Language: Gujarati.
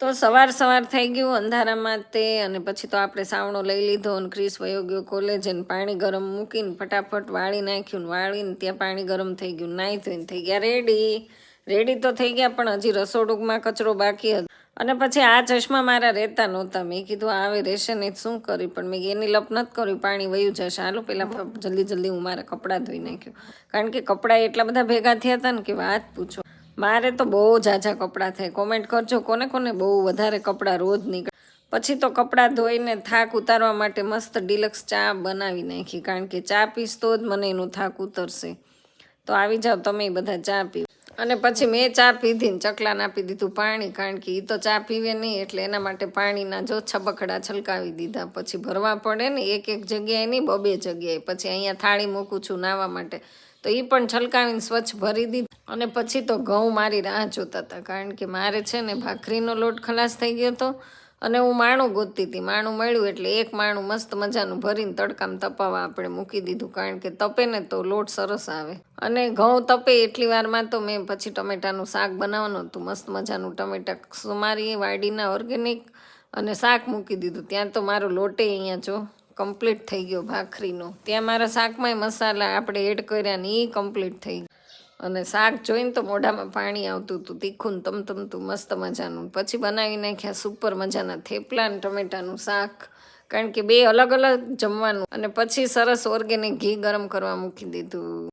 તો સવાર થઈ ગયું અંધારામાં તે અને પછી તો આપણે સાવણો લઈ લીધો અને ક્રિસ વયો ગયો કોલેજ અને પાણી ગરમ મૂકીને ફટાફટ વાળી નાખ્યું વાળીને ત્યાં પાણી ગરમ થઈ ગયું નાહી ધોઈને થઈ ગયા રેડી તો થઈ ગયા પણ હજી રસોડુંમાં કચરો બાકી હતો અને પછી આ ચશ્મા મારા રહેતા નહોતા મેં કીધું આવે રહેશે ને શું કરી પણ મેં એની લપ નથી કર્યું પાણી વયું જશે હાલો પહેલાં જલ્દી હું મારા કપડાં ધોઈ નાખ્યું કારણ કે કપડાં એટલા બધા ભેગા થયા હતા ને કે વાત પૂછો મારે તો બહુ ઝાઝા કપડાં થાય કોમેન્ટ કરજો કોને બહુ વધારે કપડાં રોજ નીકળે પછી તો કપડાં ધોઈને થાક ઉતારવા માટે મસ્ત ડિલક્સ ચા બનાવી નાખી કારણ કે ચા પીશ તો જ મને એનું થાક ઉતરશે તો આવી જાઓ તમે બધા ચા પીવો અને પછી મેં ચા પીધી ને ચકલાને આપી દીધું પાણી કારણ કે એ તો ચા પીવે નહીં એટલે એના માટે પાણીના જો છબકડા છલકાવી દીધા પછી ભરવા પડે ને એક જગ્યાએ નહીં બે જગ્યાએ પછી અહીંયા થાળી મૂકું છું નાહવા માટે તો એ પણ છલકાવીને સ્વચ્છ ભરી દીધી અને પછી તો ઘઉં મારી રાહ જોતા હતા કારણ કે મારે છે ને ભાખરીનો લોટ ખલાસ થઈ ગયો હતો અને હું માણું ગોતતી હતી માણું મળ્યું એટલે એક માણું મસ્ત મજાનું ભરીને તડકામાં તપાવવા આપણે મૂકી દીધું કારણ કે તપે ને તો લોટ સરસ આવે અને ઘઉં તપે એટલી વારમાં તો મેં પછી ટમેટાનું શાક બનાવવાનું હતું મસ્ત મજાનું ટમેટા સુમારી વાડીના ઓર્ગેનિક અને શાક મૂકી દીધું ત્યાં તો મારો લોટે અહીંયા જો કમ્પ્લીટ થઈ ગયો ભાખરીનો ત્યાં મારા શાકમાંય મસાલા આપણે એડ કર્યા ને એ કમ્પ્લીટ થઈ ગયું અને શાક જોઈને તો મોઢામાં પાણી આવતું હતું તીખું ને તમતમતું મસ્ત મજાનું પછી બનાવી નાખ્યા સુપર મજાના થેપલા ને ટમેટાનું શાક કારણ કે બે અલગ જમવાનું અને પછી સરસ ઓર્ગેનિક ઘી ગરમ કરવા મૂકી દીધું